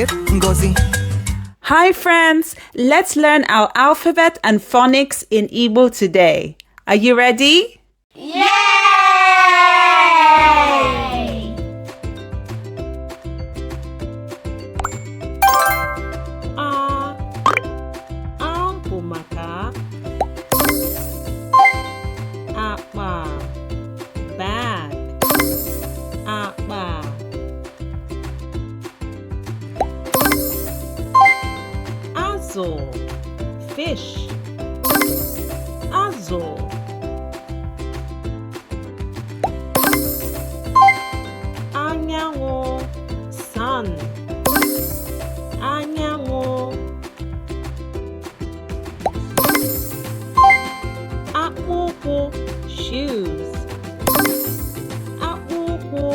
with Ngozi. Hi friends, let's learn our alphabet and phonics in Igbo today. Are you ready? Yay! Bụ maka akpa, bag, akpa. Azụ, fish, azụ. Anyanwụ, sun, anyanwụ. Akpụkpụ, shoes, akpụkpụ.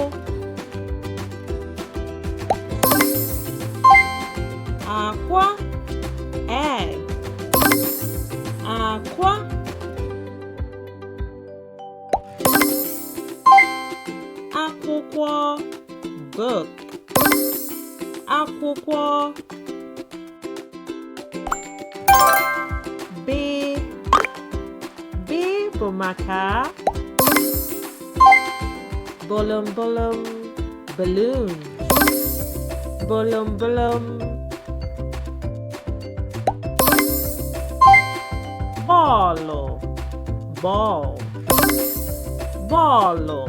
Akwa, egg, akwa. Akwụkwọ, book, akwụkwọ. B bụ maka bolum bolum, balloon, bolum bolum. Bọọlụ, ball, bọọlụ.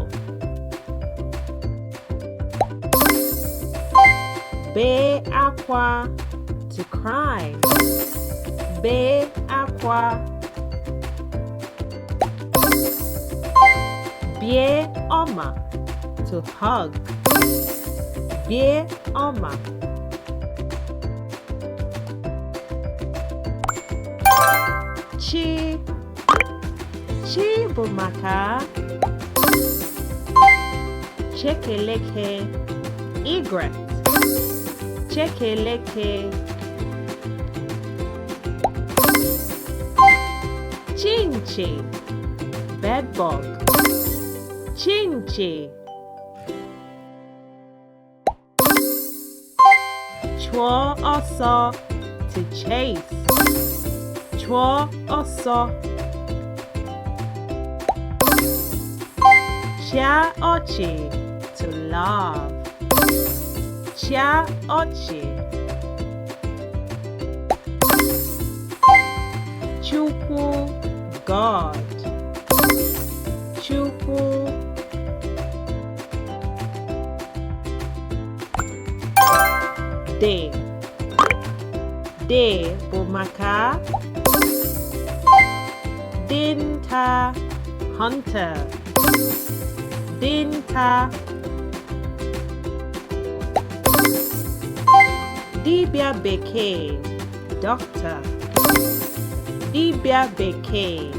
Bee akwa, to cry, bee akwa. Bie ọma, to hug, bie ọma. Chi bụ maka chekeleke, egret, chekeleke. Chinchi, bedbug, chinchi. Chụọ ọsọ, to chase, chụọ ọsọ. Chia ọchị, to laugh, chia ọchị. Chukwu, God, Chukwu. De bụ maka dinta, hunter, dinta. Dibịa bekee, doctor, dibịa bekee.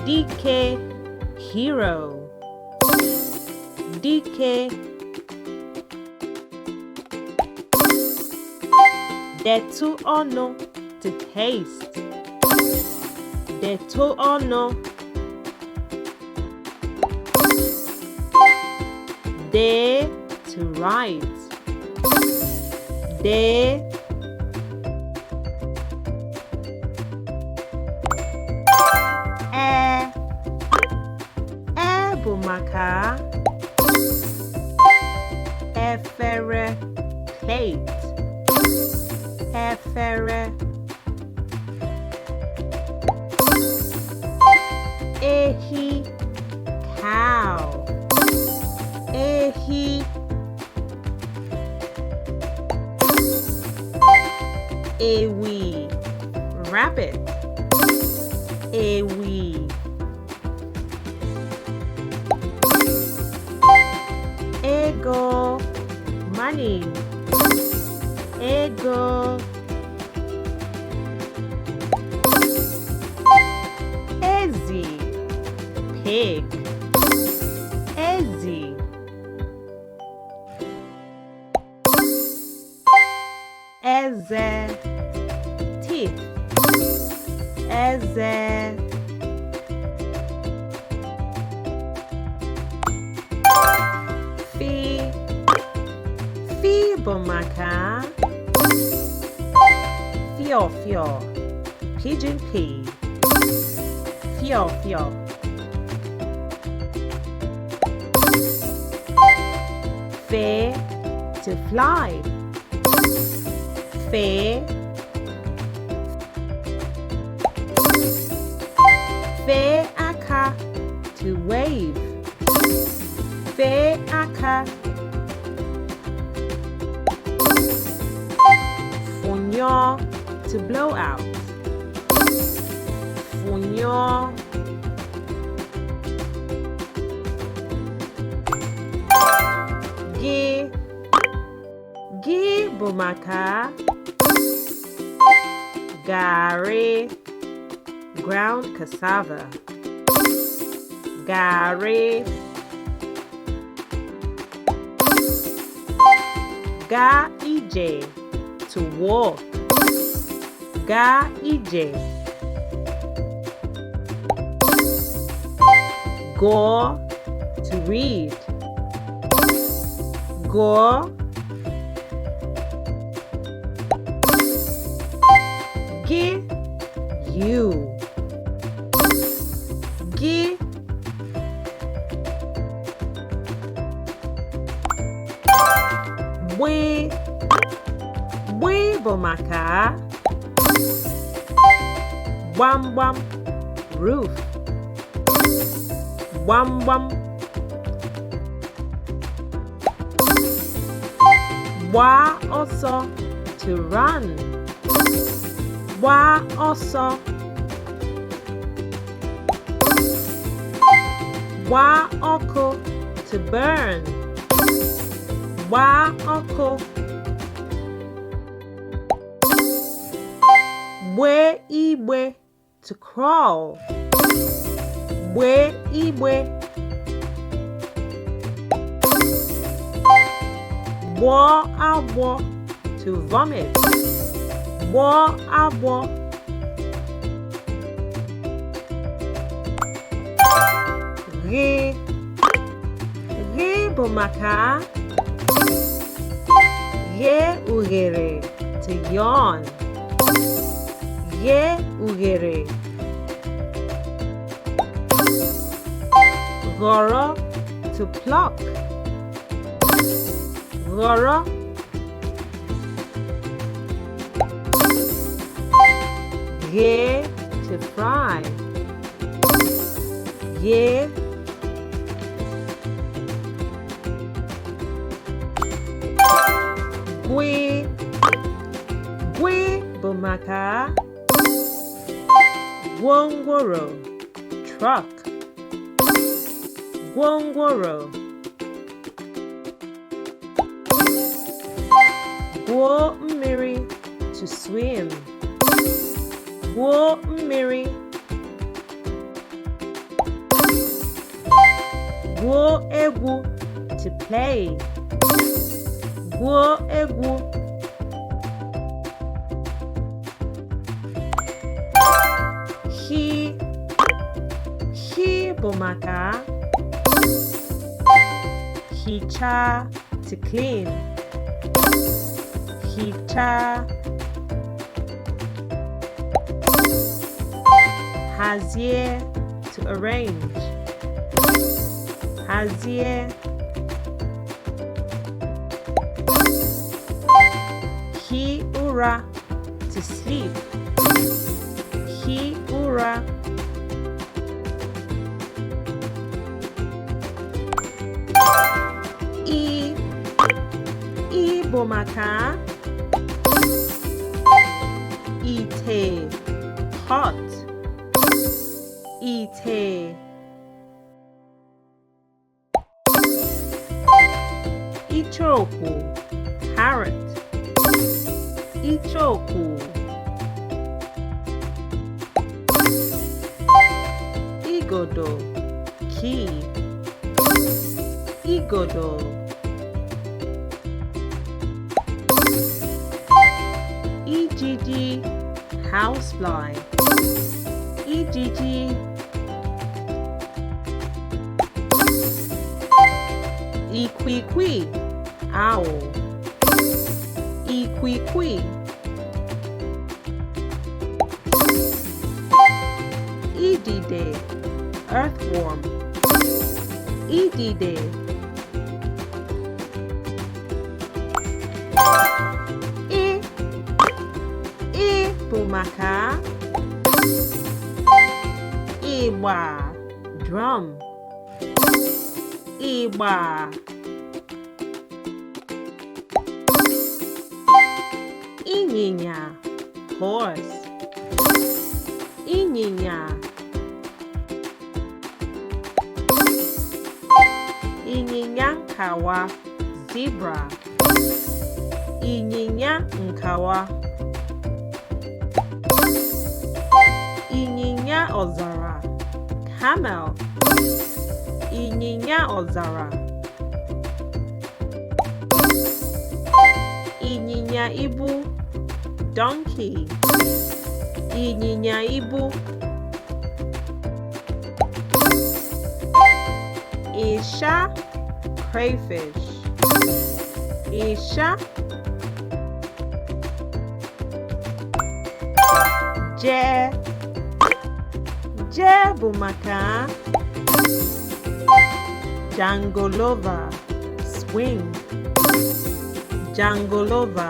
Dike, hero, dike. Detụ ọnụ, to taste, detụ ọnụ. Dee, to write, dee. Bụ maka efere, plate, efere. Ehi, cow, ehi. Ewi, rabbit, ewi. Ego, money, ego. Ezi, pig, ezi. Eze, teeth, eze. Fi, bụ maka fio fio, pigeon pea, fio fio. Fe, to fly, fe. Fe aka, to wave, fe aka. Funyo, to blow out, funyo. Gi, gi bụ maka garri, ground cassava, garri. Ga ije, to walk, ga ije. Go, to read, go. Gi, you, gi. Gbe, gbe bụ maka gbamgbam, roof, gbamgbam. Gba ọsọ, to run, gba ọsọ. Gba ọkụ, to burn, gba ọkụ. Gbe igbe, to crawl, gbe igbe. Gbọ agbọ, to vomit, gbọ agbọ. Ghe, ghe bụ maka ghe ughere, to yawn, ghe ughere. Ghọrọ, to pluck, ghọrọ. Ghe, to fry, ghe. Gwe, gwe bụ maka gwongworo, truck, gwongworo. Gwuo mmiri, to swim, gwuo mmiri. Gwuo egwu, to play, gwuo egwu. Hi, hi bụ maka hichaa, to clean, hichaa. Hazie, to arrange, hazie. Hi ụra, to sleep, hi ụra. I, i bụ maka ite, pot, ite. Ichoku, parrot, ichoku. Igodo, key, igodo. Ijiji, housefly, ijiji. Ikwikwi, owl, Ikwikwi. Idide, earthworm. Idide. I bụ maka ịgba, drum. Ịgba. Ịnyịnya, horse. Ịnyịnya. Ịnyịnya nkawa, zebra. Ịnyịnya nkawa. Ịnyịnya ọzara, camel. Ịnyịnya ọzara. Ịnyịnya ibu, donkey. Ịnyịnya ibu. Isha, crayfish. Isha. Je bụ maka jangolova, swing. Jangolova.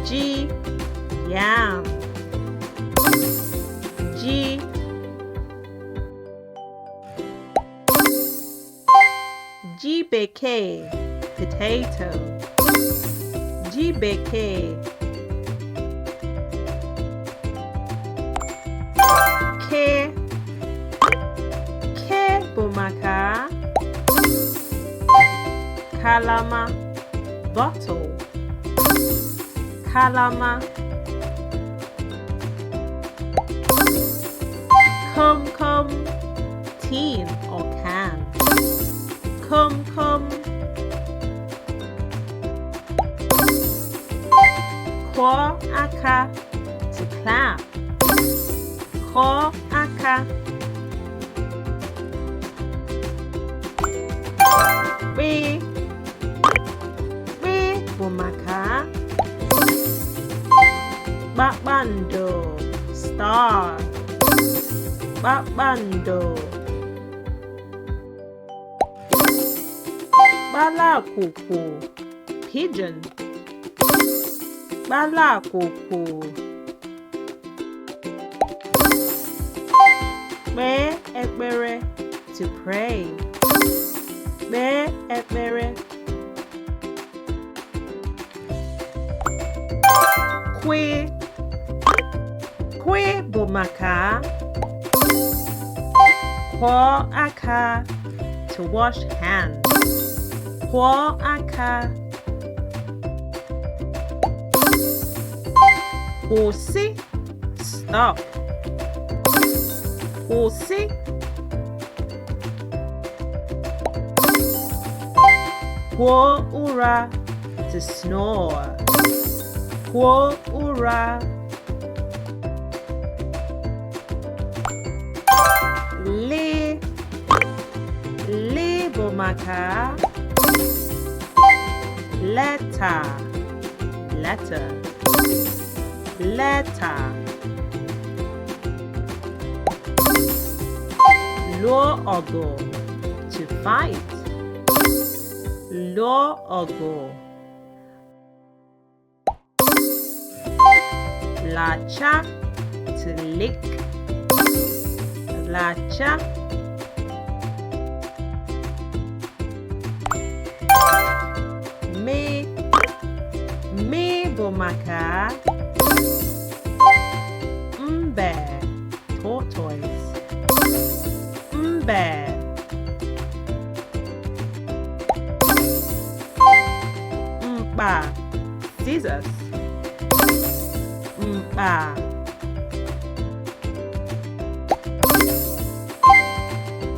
G, yam. G. G bekee, potato. G bekee. K bụ maka kalama, bottle. Kalama. Come, tin or can. Come. Kwọ aka, to clap. Kwọ aka. Kpe bụ maka kpakpando, star. Kpakpando. Kpalakwukwu, pigeon. Kpalakwukwu. Kpee ekpere, to pray. Kpee ekpere. Kwe bụ maka kwọ aka, to wash hands. Kwọ aka. Kwụsị, stop. Kwụsị. Kwọ ụra, to snore. Kwọ ụra. Le bụ maka letter. Lụọ ọgụ, to fight. Lụọ ọgụ. Lacha, to lick. Lacha. Me bụ maka mbe, tortoise. Mbe. Mkpa, scissors. Mkpa.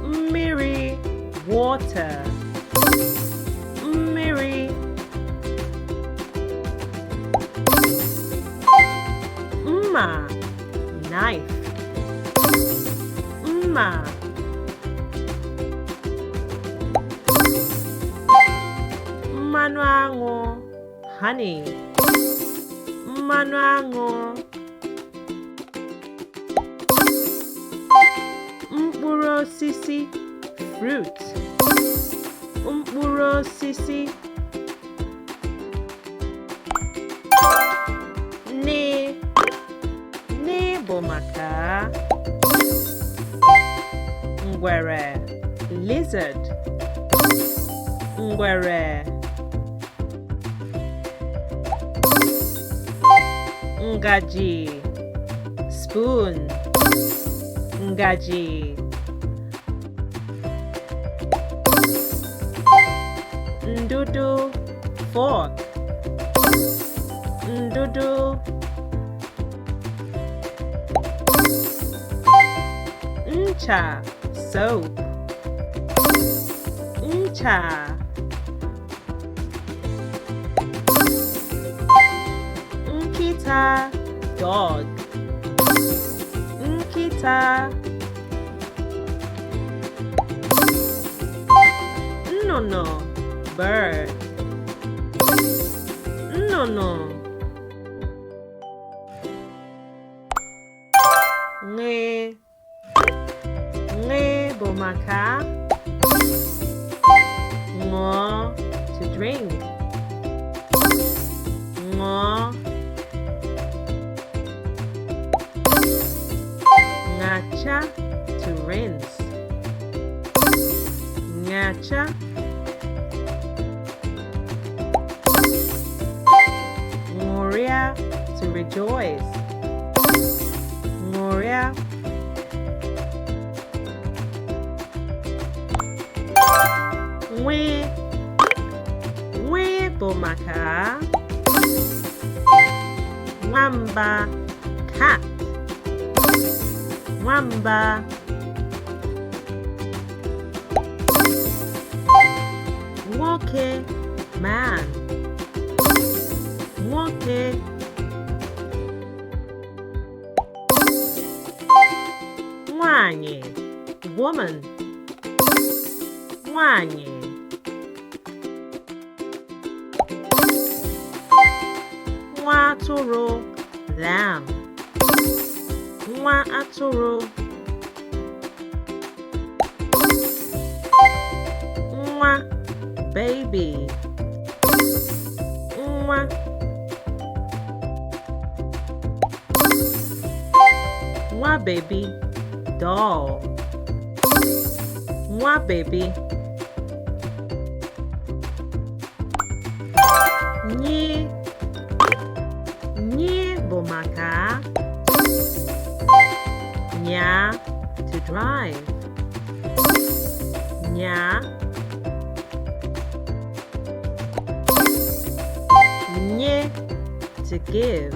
Mmiri, water. Mmiri. Mma, knife. Mma. honey. Mmanụ aṅụ. Mkpụrụ osisi, fruit. Mkpụrụ osisi. Nne bụ maka ngwere, lizard. Ngwere. Ngaji, spoon. Ngaji. Ndudu, fork. Ndudu. Ncha, soap. Ncha. Nkịta, dog. Nkịta. Nnụnụ, bird. Nnụnụ. Nge bụ maka ṅụọ, to drink. Ṅụọ. Ngacha, to rinse. Ngacha. Ṅụrịa, to rejoice. Ṅụrịa. Nwe bụ maka nwamba, cat. Nwamba. Nwoke, man. Nwoke. Nwanyị, woman. Nwanyị. Nwa atụrụ, lamb. Nwa atụrụ. Nwa, baby. Nwa. Nwa baby, doll. Nwa baby. Nyi bụ maka nya, to drive. Nya. Nye, to give.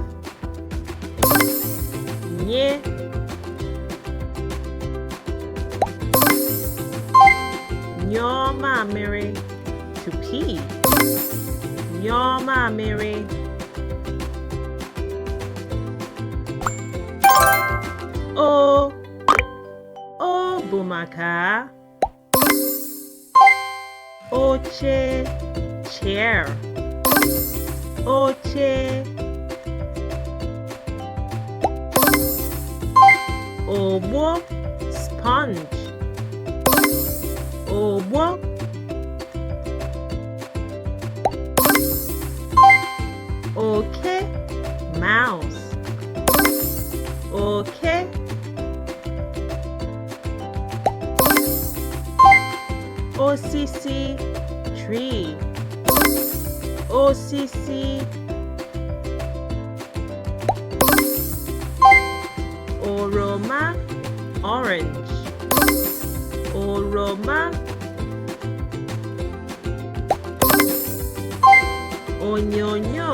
Nye. Nyụọ mamịrị, to pee. Nyụọ mamịrị. O bụ maka oche, chair. Oche. Ogbo, sponge. Ogbo. Oke, mouse. Oke. Osisi, tree. Osisi. Oroma, orange. Oroma. Onyonyo,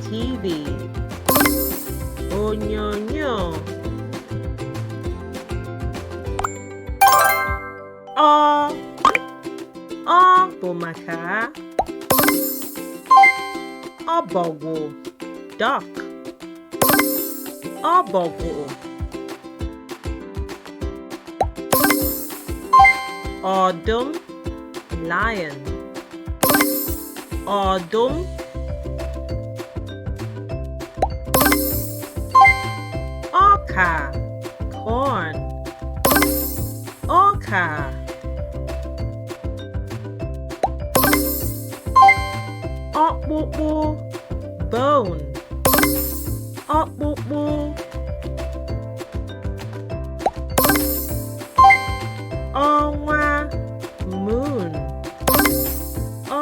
TV. Onyonyo. Ọ bụ maka ọbọgwụ, duck. Ọbọgwụ. Ọdụm, lion. Ọdụm. ọkpụkpụ ọnwa moon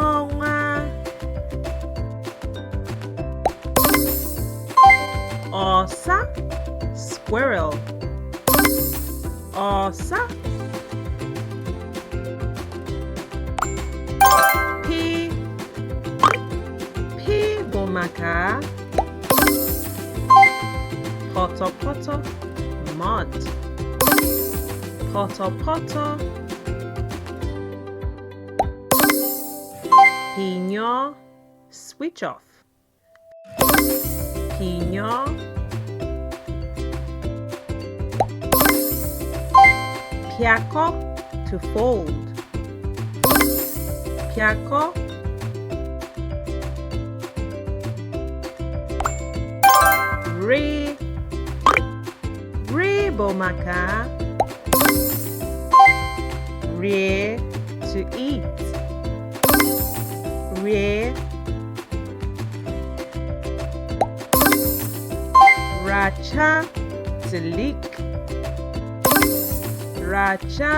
ọnwa ọsa squirrel ọsa P bụ maka pọtọpọtọ mud pọtọpọtọ pịnyọ switch off pịnyọ pịakọ to fold pịakọ ri bụ maka rie to eat rie racha to lick racha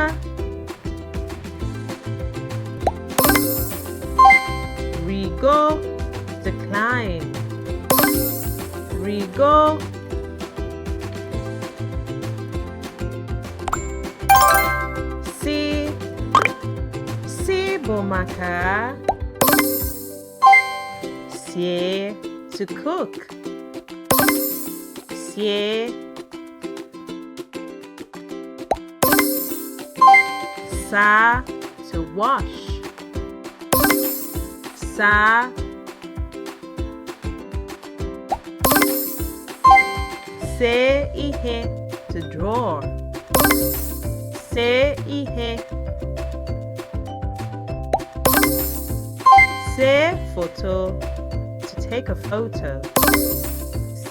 rigo to climb rigo C bụ maka sie to cook sie sa to wash sa se ihe to draw se ihe se photo to take a photo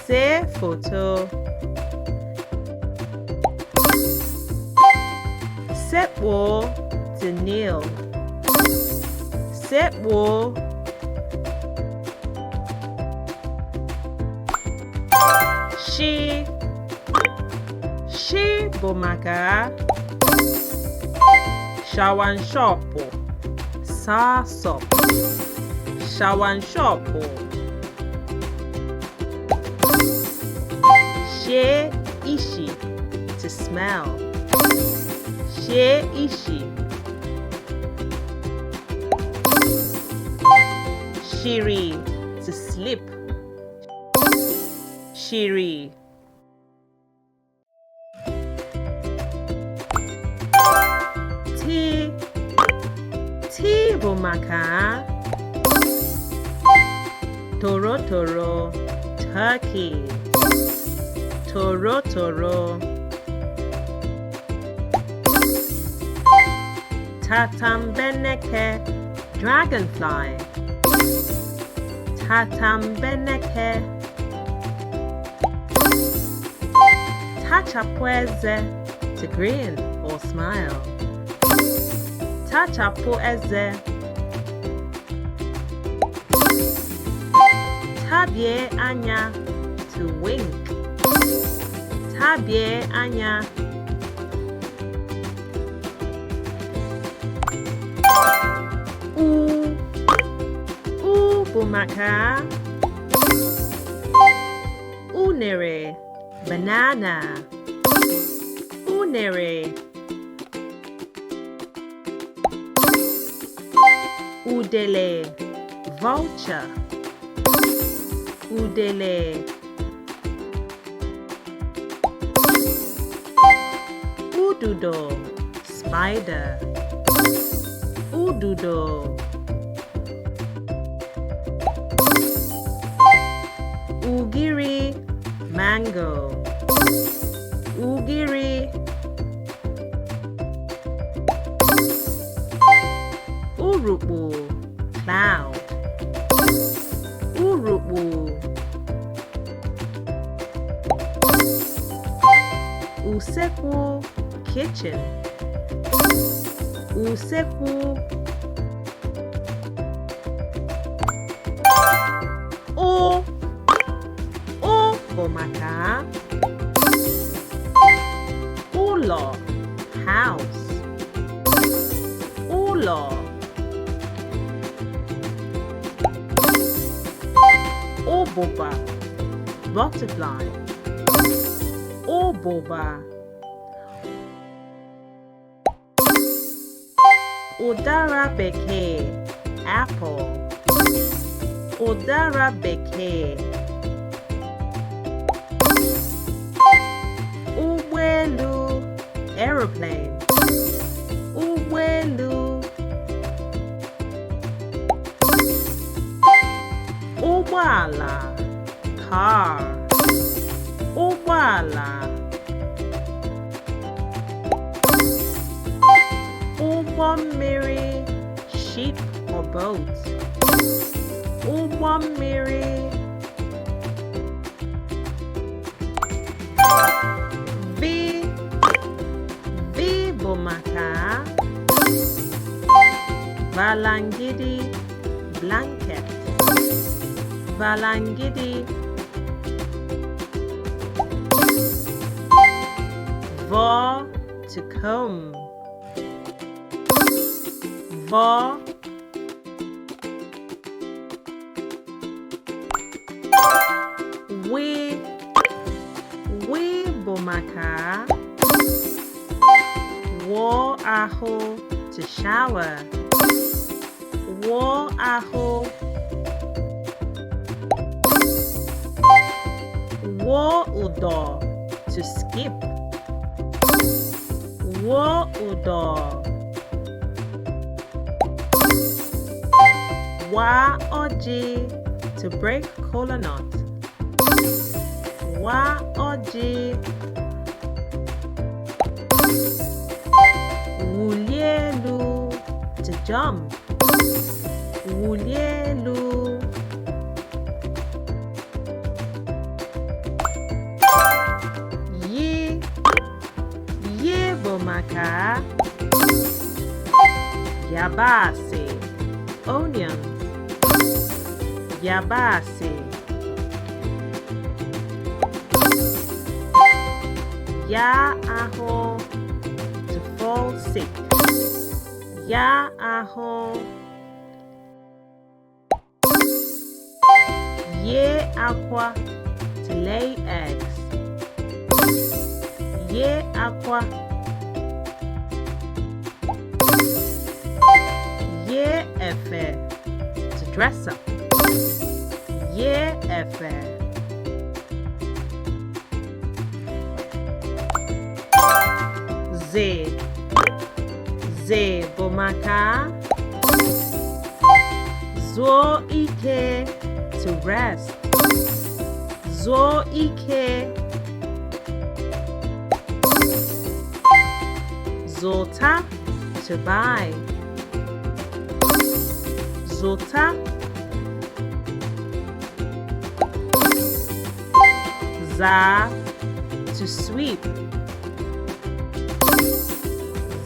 se photo sekpo to kneel sekpo shi bụ maka shawanshọpụ sasọ shawanshọpụ shie ishi to smell shie ishi shiri to sleep shiri T bụ maka torotoro turkey torotoro tatambeneke dragonfly tatambeneke tachapụ eze to grin or smile tachapụ eze tabie anya to wink tabie anya u bụ maka unere banana unere udele vulture udele ududo spider ududo ugiri mango ugiri urukpu cloud urukpu usekwu kitchen usekwu o bụ maka ụlọ house ụlọ ụbụba butterfly ụbụba ụdara bekee apple ụdara bekee ụgbọelu aeroplane ụgbọelu ụgbọala car ụgbọala ụgbọ mmiri ship or boat ụgbọ mmiri V bụ maka valangidi blanket valangidi V to comb V wi bụ maka wọ ahụ to shower wọ ahụ wọ ụdọ to skip wọ ụdọ wa ọjị to break kola nut wa ọjị wulie elu to jump wulie elu yi bụ maka yabasị onion yabasị ya ahụ to fall sick ya ahụ ye akwa to lay eggs ye akwa ye efe to dress up ye efe Z bụ maka zuo ike to rest zuo ike zụta to buy zụta za to sweep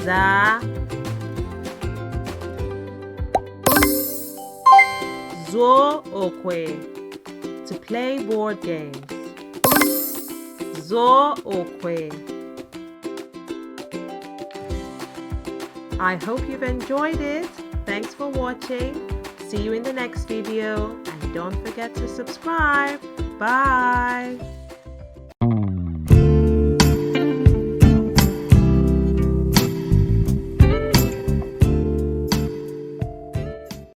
za zuo okwe to play board games zuo okwe. I hope you've enjoyed it. Thanks for watching. See you in the next video, and don't forget to subscribe. Bye.